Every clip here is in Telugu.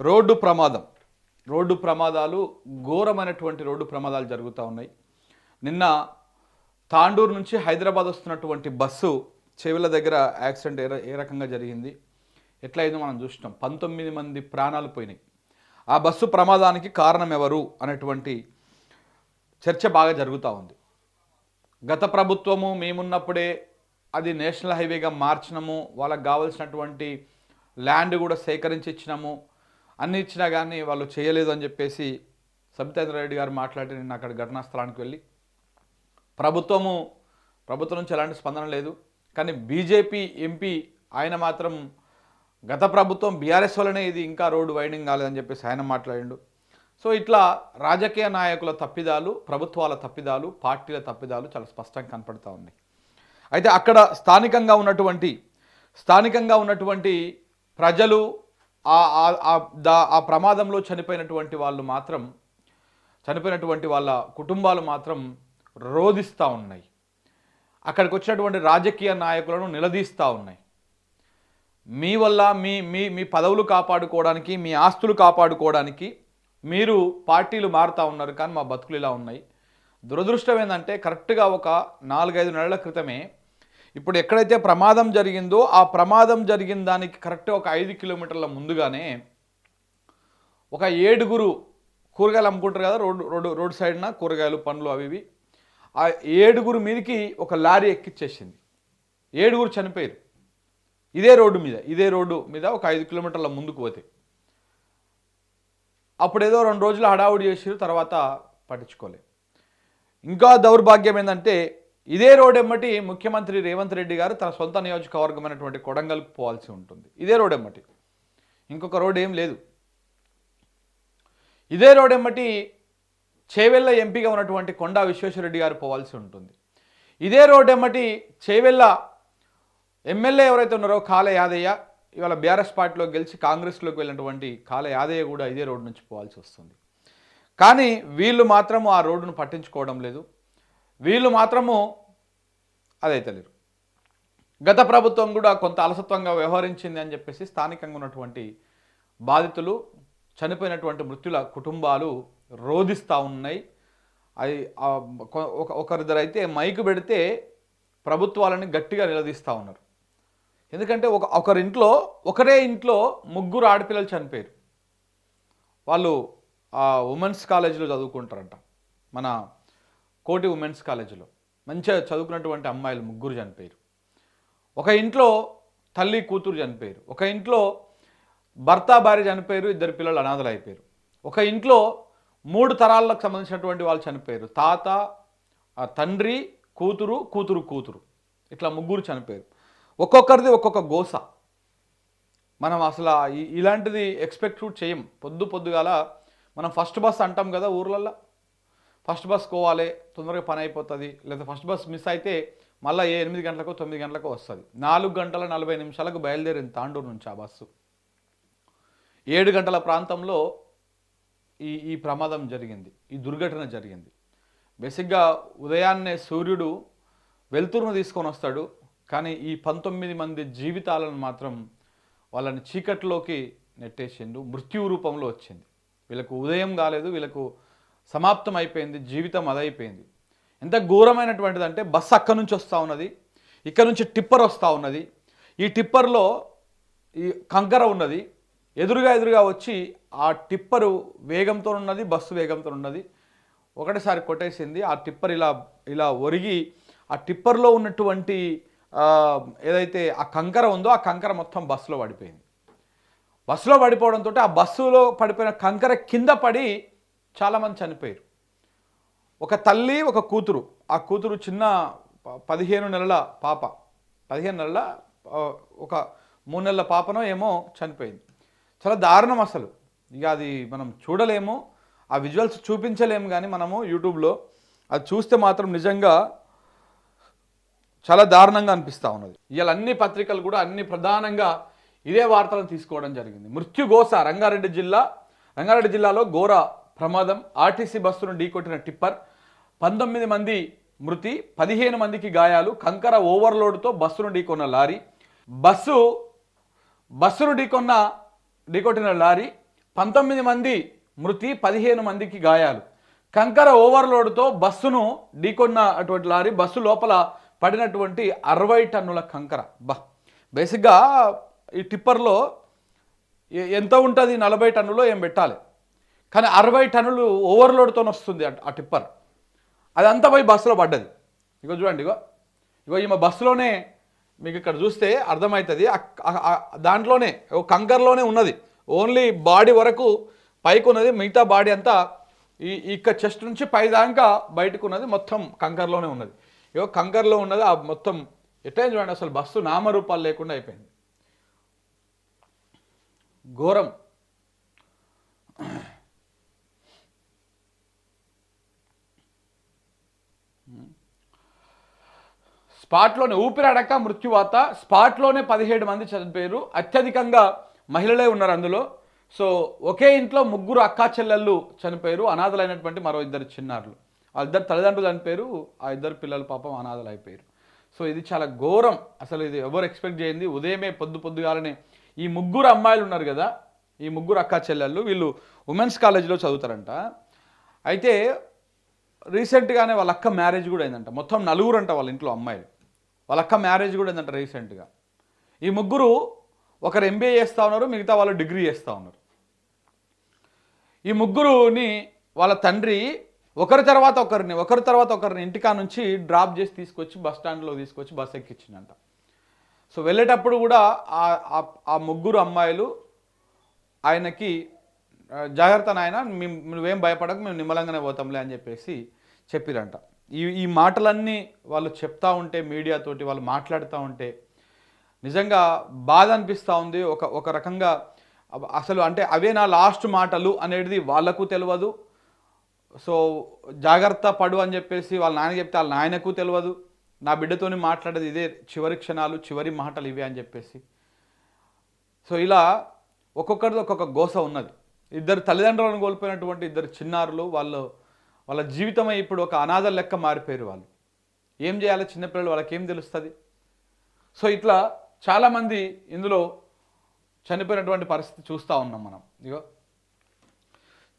రోడ్డు ప్రమాదం రోడ్డు ప్రమాదాలు ఘోరమైనటువంటి రోడ్డు ప్రమాదాలు జరుగుతూ ఉన్నాయి. నిన్న తాండూరు నుంచి హైదరాబాద్ వస్తున్నటువంటి బస్సు చెవిల దగ్గర యాక్సిడెంట్ ఏ రకంగా జరిగింది, ఎట్లా అయిందో మనం చూసినాం. 19 మంది ప్రాణాలు పోయినాయి. ఆ బస్సు ప్రమాదానికి కారణం ఎవరు అనేటువంటి చర్చ బాగా జరుగుతూ ఉంది. గత ప్రభుత్వము మేమున్నప్పుడే అది నేషనల్ హైవేగా మార్చినాము, వాళ్ళకి కావాల్సినటువంటి ల్యాండ్ కూడా సేకరించి ఇచ్చినాము, అన్ని ఇచ్చినా కానీ వాళ్ళు చేయలేదు అని చెప్పేసి సబితేంద్ర రెడ్డి గారు మాట్లాడి నిన్న అక్కడ ఘటనా స్థలానికి వెళ్ళి ప్రభుత్వం నుంచి ఎలాంటి స్పందన లేదు. కానీ బీజేపీ ఎంపీ ఆయన మాత్రం గత ప్రభుత్వం బీఆర్ఎస్ వల్లనే ఇది ఇంకా రోడ్డు వైడింగ్ కాలేదని చెప్పేసి ఆయన మాట్లాడిండు. సో ఇట్లా రాజకీయ నాయకుల తప్పిదాలు, ప్రభుత్వాల తప్పిదాలు, పార్టీల తప్పిదాలు చాలా స్పష్టంగా కనపడుతూ ఉన్నాయి. అయితే అక్కడ స్థానికంగా ఉన్నటువంటి ప్రజలు ఆ ప్రమాదంలో చనిపోయినటువంటి వాళ్ళ కుటుంబాలు మాత్రం రోధిస్తూ ఉన్నాయి. అక్కడికి వచ్చినటువంటి రాజకీయ నాయకులను నిలదీస్తూ ఉన్నాయి. మీ వల్ల మీ పదవులు కాపాడుకోవడానికి, మీ ఆస్తులు కాపాడుకోవడానికి మీరు పార్టీలు మారుతూ ఉన్నారు, కానీ మా బతుకులు ఇలా ఉన్నాయి. దురదృష్టం ఏంటంటే కరెక్ట్గా ఒక 4-5 నెలల క్రితమే ఇప్పుడు ఎక్కడైతే ప్రమాదం జరిగిందో ఆ ప్రమాదం జరిగిన దానికి కరెక్ట్గా ఒక 5 కిలోమీటర్ల ముందుగానే ఒక 7 కూరగాయలు అమ్ముకుంటారు కదా రోడ్డు సైడ్న కూరగాయలు, పండ్లు అవి ఇవి. ఆ 7 మీదకి ఒక లారీ ఎక్కిచ్చేసింది. 7 చనిపోయారు ఇదే రోడ్డు మీద ఒక 5 కిలోమీటర్ల ముందుకు పోతే. అప్పుడేదో 2 రోజులు హడావుడి చేసారు, తర్వాత పట్టించుకోలేదు. ఇంకా దౌర్భాగ్యం ఏంటంటే ఇదే రోడ్ ఎమ్మటి ముఖ్యమంత్రి రేవంత్ రెడ్డి గారు తన సొంత నియోజకవర్గమైనటువంటి కొడంగల్కు పోవాల్సి ఉంటుంది. ఇదే రోడ్ ఎమ్మటి, ఇంకొక రోడ్ ఏం లేదు. ఇదే రోడ్ ఎమ్మటి చేవెళ్ళ ఎంపీగా ఉన్నటువంటి కొండా విశ్వేశ్వరరెడ్డి గారు పోవాల్సి ఉంటుంది. ఇదే రోడ్ ఎమ్మటి చేవెళ్ళ ఎమ్మెల్యే ఎవరైతే ఉన్నారో కాళ యాదయ్య, ఇవాళ బీఆర్ఎస్ పార్టీలో గెలిచి కాంగ్రెస్లోకి వెళ్ళినటువంటి కాళ యాదయ్య కూడా ఇదే రోడ్డు నుంచి పోవాల్సి వస్తుంది. కానీ వీళ్ళు మాత్రము ఆ రోడ్డును పట్టించుకోవడం లేదు. వీళ్ళు మాత్రము అదైతే లేరు. గత ప్రభుత్వం కూడా కొంత అలసత్వంగా వ్యవహరించింది అని చెప్పేసి స్థానికంగా ఉన్నటువంటి బాధితులు, చనిపోయినటువంటి మృతుల కుటుంబాలు రోధిస్తూ ఉన్నాయి. అది ఒకరిద్దరైతే మైకు పెడితే ప్రభుత్వాలని గట్టిగా నిలదీస్తూ ఉన్నారు. ఎందుకంటే ఒకరే ఇంట్లో 3 ఆడపిల్లలు చనిపోయారు. వాళ్ళు ఆ ఉమెన్స్ కాలేజీలో చదువుకుంటారంట, మన కోటి ఉమెన్స్ కాలేజీలో మంచిగా చదువుకున్నటువంటి అమ్మాయిలు 3 చనిపోయారు. ఒక ఇంట్లో తల్లి కూతురు చనిపోయారు. ఒక ఇంట్లో భర్త భార్య చనిపోయారు, 2 పిల్లలు అనాథలు అయిపోయారు. ఒక ఇంట్లో 3 తరాలకు సంబంధించినటువంటి వాళ్ళు చనిపోయారు. తాత, తండ్రి, కూతురు ఇట్లా 3 చనిపోయారు. ఒక్కొక్కరిది ఒక్కొక్క గోస. మనం అసలు ఇలాంటిది ఎక్స్పెక్ట్ చేయం. పొద్దుగాల మనం ఫస్ట్ బస్ అంటాం కదా ఊర్లల్లో, ఫస్ట్ బస్ పోవాలి, తొందరగా పని అయిపోతుంది. లేదా ఫస్ట్ బస్ మిస్ అయితే మళ్ళీ 8 గంటలకు 9 గంటలకు వస్తుంది. 4 గంటల 40 నిమిషాలకు బయలుదేరింది తాండూరు నుంచి ఆ బస్సు. 7 గంటల ప్రాంతంలో ఈ ప్రమాదం జరిగింది, ఈ దుర్ఘటన జరిగింది. బేసిక్గా ఉదయాన్నే సూర్యుడు వెలుతురును తీసుకొని వస్తాడు, కానీ ఈ 19 మంది జీవితాలను మాత్రం వాళ్ళని చీకట్లోకి నెట్టేసిండు. మృత్యు రూపంలో వచ్చింది. వీళ్ళకు ఉదయం కాలేదు, వీళ్ళకు సమాప్తం అయిపోయింది, జీవితం అదైపోయింది. ఎంత ఘోరమైనటువంటిది అంటే బస్సు అక్కడి నుంచి వస్తూ ఉన్నది, ఇక్కడ నుంచి టిప్పర్ వస్తూ ఉన్నది. ఈ టిప్పర్లో ఈ కంకర ఉన్నది. ఎదురుగా వచ్చి ఆ టిప్పరు వేగంతో ఉన్నది, బస్సు వేగంతో ఉన్నది. ఒకటేసారి కొట్టేసింది. ఆ టిప్పర్ ఇలా ఒరిగి ఆ టిప్పర్లో ఉన్నటువంటి ఏదైతే ఆ కంకర ఉందో ఆ కంకర మొత్తం బస్సులో పడిపోయింది. బస్సులో పడిపోవడంతో ఆ బస్సులో పడిపోయిన కంకర కింద పడి చాలామంది చనిపోయారు. ఒక తల్లి, ఒక కూతురు. ఆ కూతురు చిన్న 15 నెలల పాప, 15 నెలల ఒక 3 నెలల పాపనో ఏమో చనిపోయింది. చాలా దారుణం అసలు. ఇక అది మనం చూడలేము, ఆ విజువల్స్ చూపించలేము. కానీ మనము యూట్యూబ్లో అది చూస్తే మాత్రం నిజంగా చాలా దారుణంగా అనిపిస్తూ ఉన్నది. ఇవాళ అన్ని పత్రికలు కూడా అన్ని ప్రధానంగా ఇదే వార్తలను తీసుకోవడం జరిగింది. మృత్యుఘోష రంగారెడ్డి జిల్లాలో ఘోర ప్రమాదం. ఆర్టీసీ బస్సును ఢీకొట్టిన టిప్పర్, 19 మంది మృతి, 15 మందికి గాయాలు. కంకర ఓవర్లోడ్తో బస్సును ఢీకొన్న లారీ. బస్సును ఢీకొట్టిన లారీ 19 మంది మృతి, 15 మందికి గాయాలు. కంకర ఓవర్లోడ్తో బస్సును ఢీకొన్న అటువంటి లారీ, బస్సు లోపల పడినటువంటి 60 టన్నుల కంకర. బేసిక్గా ఈ టిప్పర్లో ఎంత ఉంటుంది, 40 టన్నులో ఏం పెట్టాలి, కానీ 60 టన్నులు ఓవర్లోడ్తో వస్తుంది ఆ టిప్పర్. అదంతా పోయి బస్సులో పడ్డది. ఇగో చూడండి, ఇగో ఈమె బస్సులోనే, మీకు ఇక్కడ చూస్తే అర్థమవుతుంది, దాంట్లోనే కంకర్లోనే ఉన్నది. ఓన్లీ బాడీ వరకు పైకి ఉన్నది, మిగతా బాడీ అంతా ఇక్కడ చెస్ట్ నుంచి పై దాకా బయటకు ఉన్నది, మొత్తం కంకర్లోనే ఉన్నది. ఇగో కంకర్లో ఉన్నది ఆ మొత్తం. ఎట్లయినా చూడండి, అసలు బస్సు నామరూపాలు లేకుండా అయిపోయింది. ఘోరం. స్పాట్లోనే ఊపిరాడక మృత్యువాత, స్పాట్లోనే 17 మంది చనిపోయారు. అత్యధికంగా మహిళలే ఉన్నారు అందులో. సో ఒకే ఇంట్లో 3 అక్కా చెల్లెళ్ళు చనిపోయారు, అనాథలైనటువంటి మరో 2 చిన్నారులు. ఆ 2 తల్లిదండ్రులు చనిపోయారు, ఆ 2 పిల్లలు పాపం అనాథలు అయిపోయారు. సో ఇది చాలా ఘోరం. అసలు ఇది ఎవరు ఎక్స్పెక్ట్ చేయండి. ఉదయమే పొద్దుగాలనే ఈ 3 అమ్మాయిలు ఉన్నారు కదా, ఈ 3 అక్కా చెల్లెళ్ళు, వీళ్ళు ఉమెన్స్ కాలేజీలో చదువుతారంట. అయితే రీసెంట్గానే వాళ్ళ అక్క మ్యారేజ్ కూడా అయిందంట. మొత్తం 4 అంట వాళ్ళ ఇంట్లో అమ్మాయిలు. వాళ్ళ అక్క మ్యారేజ్ కూడా అయిందంట రీసెంట్గా. ఈ 3 ఒకరు MBA చేస్తూ ఉన్నారు, మిగతా వాళ్ళు డిగ్రీ చేస్తూ ఉన్నారు. ఈ 3ని వాళ్ళ తండ్రి ఒకరి తర్వాత ఒకరిని ఇంటికా నుంచి డ్రాప్ చేసి తీసుకొచ్చి బస్ స్టాండ్లో తీసుకొచ్చి బస్ ఎక్కించిందంట. సో వెళ్ళేటప్పుడు కూడా ఆ 3 అమ్మాయిలు ఆయనకి జాగ్రత్త నాయన, నువ్వేం భయపడకు, మేము నిమ్మలంగానే పోతాంలే అని చెప్పేసి చెప్పిరంట. ఈ మాటలన్నీ వాళ్ళు చెప్తా ఉంటే, మీడియాతోటి వాళ్ళు మాట్లాడుతూ ఉంటే నిజంగా బాధ అనిపిస్తూ ఉంది. ఒక రకంగా అసలు అంటే అవే నా లాస్ట్ మాటలు అనేది వాళ్ళకు తెలియదు. సో జాగ్రత్త పడు అని చెప్పేసి వాళ్ళ నాయన చెప్తే వాళ్ళ నాయనకు తెలియదు. నా బిడ్డతోని మాట్లాడేది ఇదే చివరి క్షణాలు, చివరి మాటలు ఇవే అని చెప్పేసి. సో ఇలా ఒక్కొక్కరిది ఒక్కొక్క గోస ఉన్నది. 2 తల్లిదండ్రులను కోల్పోయినటువంటి 2 చిన్నారులు, వాళ్ళ జీవితమై ఇప్పుడు ఒక అనాథల లెక్క మారిపోయారు. వాళ్ళు ఏం చేయాలి, చిన్నపిల్లలు, వాళ్ళకి ఏం తెలుస్తుంది. సో ఇట్లా చాలామంది ఇందులో చనిపోయినటువంటి పరిస్థితి చూస్తూ ఉన్నాం మనం. ఇగో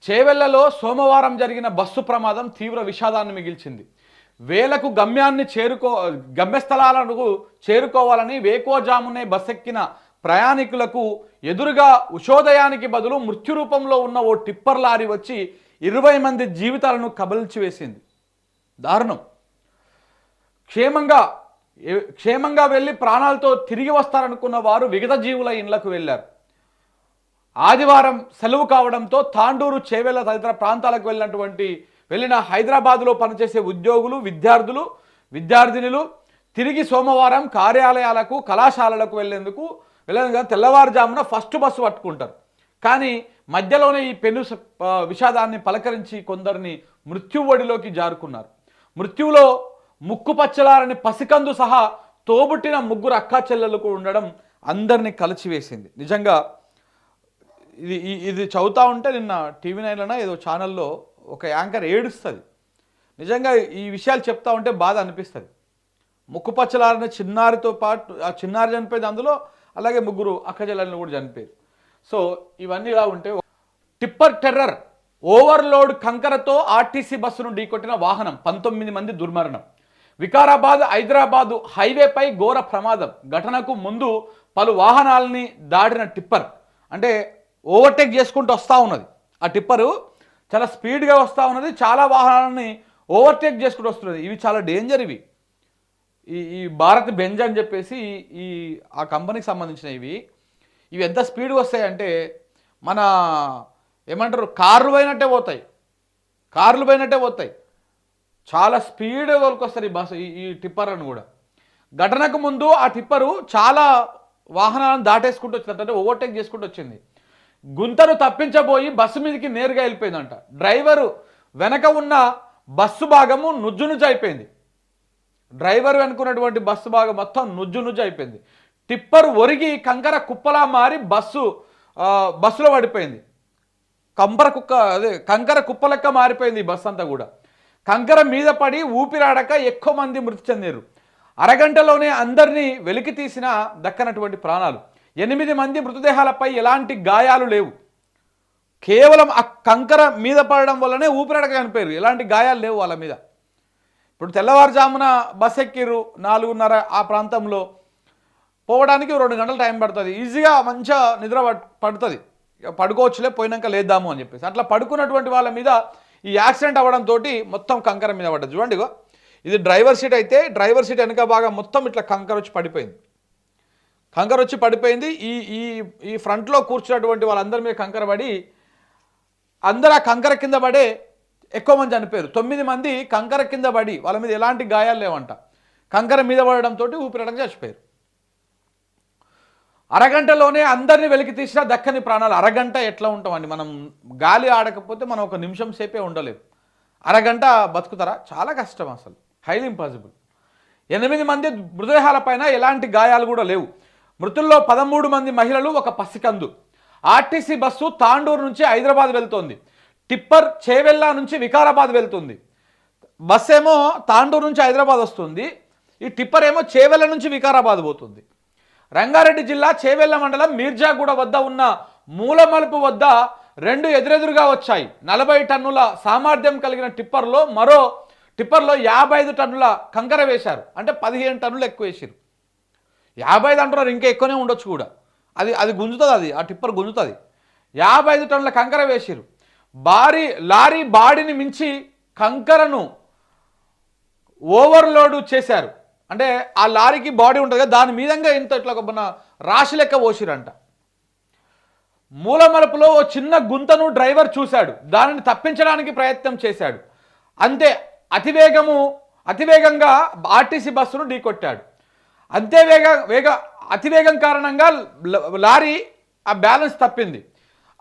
చేవెళ్లలో సోమవారం జరిగిన బస్సు ప్రమాదం తీవ్ర విషాదాన్ని మిగిల్చింది. వేలకు గమ్యస్థలాలకు చేరుకోవాలని వేకోజామునే బస్ ఎక్కిన ప్రయాణికులకు ఎదురుగా ఉషోదయానికి బదులు మృత్యు రూపంలో ఉన్న ఓ టిప్పర్ లారీ వచ్చి 20 మంది జీవితాలను కబలించివేసింది. దారుణం. క్షేమంగా వెళ్ళి ప్రాణాలతో తిరిగి వస్తారనుకున్న వారు విగత జీవుల ఇళ్లకు వెళ్ళారు. ఆదివారం సెలవు కావడంతో తాండూరు, చేవెళ్ల తదితర ప్రాంతాలకు వెళ్ళిన హైదరాబాదులో పనిచేసే ఉద్యోగులు, విద్యార్థినులు తిరిగి సోమవారం కార్యాలయాలకు, కళాశాలలకు వెళ్ళేందుకు తెల్లవారుజామున ఫస్ట్ బస్సు పట్టుకుంటారు. కానీ మధ్యలోనే ఈ పెను విషాదాన్ని పలకరించి కొందరిని మృత్యువడిలోకి జారుకున్నారు. మృత్యువులో ముక్కుపచ్చలారని పసికందు సహా తోబుట్టిన 3 అక్కా చెల్లెలకు ఉండడం అందరినీ కలిచివేసింది. నిజంగా ఇది చదువుతూ ఉంటే నిన్న TV9లోనే ఏదో ఛానల్లో ఒక యాంకర్ ఏడుస్తుంది. నిజంగా ఈ విషయాలు చెప్తా ఉంటే బాధ అనిపిస్తుంది. ముక్కుపచ్చలారని చిన్నారితో పాటు ఆ చిన్నారి చనిపోయింది అందులో, అలాగే 3 అక్క చెల్లెలను కూడా చనిపోయారు. సో ఇవన్నీ ఇలా ఉంటే టిప్పర్ టెర్రర్. ఓవర్లోడ్ కంకరతో ఆర్టీసీ బస్సును ఢీకొట్టిన వాహనం, 19 మంది దుర్మరణం. వికారాబాద్ హైదరాబాదు హైవేపై ఘోర ప్రమాదం. ఘటనకు ముందు పలు వాహనాలని దాటిన టిప్పర్, అంటే ఓవర్టేక్ చేసుకుంటూ వస్తూ ఉన్నది. ఆ టిప్పరు చాలా స్పీడ్గా వస్తూ ఉన్నది, చాలా వాహనాలని ఓవర్టేక్ చేసుకుంటూ వస్తున్నది. ఇవి చాలా డేంజర్. ఈ భారత్ బెంజ్ అని చెప్పేసి ఆ కంపెనీకి సంబంధించినవి. ఇవి ఎంత స్పీడ్గా వస్తాయంటే మన ఏమంటారు, కార్లు పోయినట్టే పోతాయి. చాలా స్పీడ్గా తోలుకొస్తారు ఈ బస్సు, ఈ టిప్పర్లను కూడా. ఘటనకు ముందు ఆ టిప్పరు చాలా వాహనాలను దాటేసుకుంటూ వచ్చిందంట, అంటే ఓవర్టేక్ చేసుకుంటూ వచ్చింది. గుంతను తప్పించబోయి బస్సు మీదకి నేరుగా వెళ్ళిపోయిందంట. డ్రైవరు వెనక ఉన్న బస్సు భాగము నుజ్జు అయిపోయింది. డ్రైవర్ వెనుకున్నటువంటి బస్సు భాగం మొత్తం నుజ్జు అయిపోయింది. టిప్పర్ ఒరిగి కంకర కుప్పలా మారి బస్సులో పడిపోయింది. కంకర కుప్ప లెక్క మారిపోయింది ఈ బస్సు అంతా కూడా. కంకర మీద పడి ఊపిరాడక ఎక్కువ మంది మృతి చెందారు. అరగంటలోనే అందరినీ వెలికి తీసినా దక్కనటువంటి ప్రాణాలు. 8 మంది మృతదేహాలపై ఎలాంటి గాయాలు లేవు. కేవలం ఆ కంకర మీద పడడం వల్లనే ఊపిరాడక చనిపోయారు. ఎలాంటి గాయాలు లేవు వాళ్ళ మీద. ఇప్పుడు తెల్లవారుజామున బస్ ఎక్కిర్రు 4:30 ఆ ప్రాంతంలో, పోవడానికి 2 గంటలు టైం పడుతుంది. ఈజీగా మంచిగా నిద్ర పడుతుంది, పడుకోవచ్చులే పోయినాక లేద్దాము అని చెప్పేసి. అట్లా పడుకున్నటువంటి వాళ్ళ మీద ఈ యాక్సిడెంట్ అవ్వడంతో మొత్తం కంకర మీద పడ్డది. చూడండి, ఇగో ఇది డ్రైవర్ సీట్ అయితే, డ్రైవర్ సీట్ వెనక బాగా మొత్తం ఇట్లా కంకర వచ్చి పడిపోయింది. కంకర వచ్చి పడిపోయింది. ఈ ఈ ఈ ఫ్రంట్లో కూర్చున్నటువంటి వాళ్ళందరి మీద కంకర పడి, అందరు ఆ కంకర కింద పడే ఎక్కువ మంది చనిపోయారు. 9 మంది కంకర కింద పడి, వాళ్ళ మీద ఎలాంటి గాయాలు లేవంట. కంకర మీద పడడంతో ఊపిరాడక చచ్చిపోయారు. అరగంటలోనే అందరినీ వెలికి తీసినా దక్కని ప్రాణాలు. అరగంట ఎట్లా ఉంటామండి మనం? గాలి ఆడకపోతే మనం ఒక నిమిషం సేపే ఉండలేము. అరగంట బతుకుతారా? చాలా కష్టం, అసలు హైలీ ఇంపాసిబుల్. 8 మంది మృతదేహాలపైన ఎలాంటి గాయాలు కూడా లేవు. మృతుల్లో 13 మంది మహిళలు, ఒక పసికందు. ఆర్టీసీ బస్సు తాండూరు నుంచి హైదరాబాద్ వెళ్తోంది. టిప్పర్ చేవెళ్ళ నుంచి వికారాబాద్ వెళ్తుంది. బస్ ఏమో తాండూరు నుంచి హైదరాబాద్ వస్తుంది, ఈ టిప్పర్ ఏమో చేవెళ్ళ నుంచి వికారాబాద్ పోతుంది. రంగారెడ్డి జిల్లా చేవెళ్ళ మండలం మీర్జాగూడ వద్ద ఉన్న మూలమలుపు వద్ద 2 ఎదురెదురుగా వచ్చాయి. 40 టన్నుల సామర్థ్యం కలిగిన టిప్పర్లో 55 టన్నుల కంకర వేశారు. అంటే 15 టన్నులు ఎక్కువ వేసారు. 55 అంటున్నారు, ఇంకా ఎక్కువనే ఉండొచ్చు కూడా. అది గుంజుతుంది, ఆ టిప్పర్ గుంజుతుంది. 55 టన్నుల కంకర వేసారు. లారీ బాడీని మించి కంకరను ఓవర్లోడ్ చేశారు. అంటే ఆ లారీకి బాడీ ఉంటుంది కదా, దాని మీదంగా ఇంత ఇట్లా మన రాశి లెక్క పోసిరంట. మూలమలుపులో ఓ చిన్న గుంతను డ్రైవర్ చూశాడు, దానిని తప్పించడానికి ప్రయత్నం చేశాడు. అంతే అతివేగంగా ఆర్టీసీ బస్సును ఢీకొట్టాడు. అతివేగం కారణంగా లారీ ఆ బ్యాలెన్స్ తప్పింది.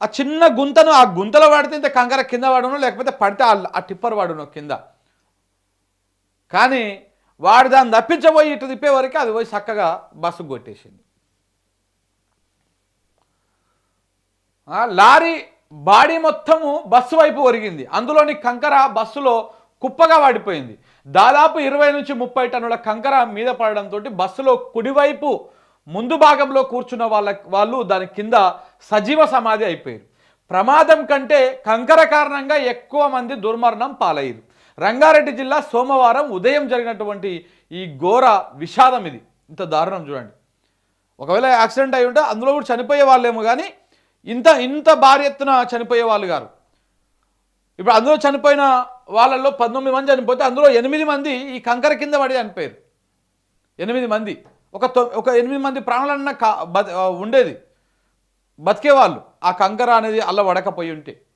ఆ చిన్న గుంతను, ఆ గుంతలో పడితే ఇంత కంకర కింద పడను, లేకపోతే పడితే ఆ టిప్పర్ పడును కింద. కానీ వాడు దాన్ని తప్పించబోయి ఇటు తిప్పే వరకు అది పోయి చక్కగా బస్సు కొట్టేసింది. లారీ బాడీ మొత్తము బస్సు వైపు ఒరిగింది. అందులోని కంకర బస్సులో కుప్పగా వాడిపోయింది. దాదాపు 20 నుంచి 30 టన్నుల కంకర మీద పడడంతో బస్సులో కుడివైపు ముందు భాగంలో కూర్చున్న వాళ్ళు దాని కింద సజీవ సమాధి అయిపోయారు. ప్రమాదం కంటే కంకర కారణంగా ఎక్కువ మంది దుర్మరణం పాలయ్యారు. రంగారెడ్డి జిల్లా సోమవారం ఉదయం జరిగినటువంటి ఈ ఘోర విషాదం ఇది. ఇంత దారుణం చూడండి. ఒకవేళ యాక్సిడెంట్ అయి ఉంటే అందులో కూడా చనిపోయే వాళ్ళేమో, కానీ ఇంత భారీ ఎత్తున చనిపోయే వాళ్ళు గారు. ఇప్పుడు అందులో చనిపోయిన వాళ్ళల్లో 19 మంది చనిపోతే అందులో 8 మంది ఈ కంకర కింద పడి చనిపోయారు. 8 మంది, ఒక 8 మంది ప్రాణాలన్నా ఉండేది, బతికేవాళ్ళు ఆ కంకర అనేది అల్ల వడకపోయి ఉంటే.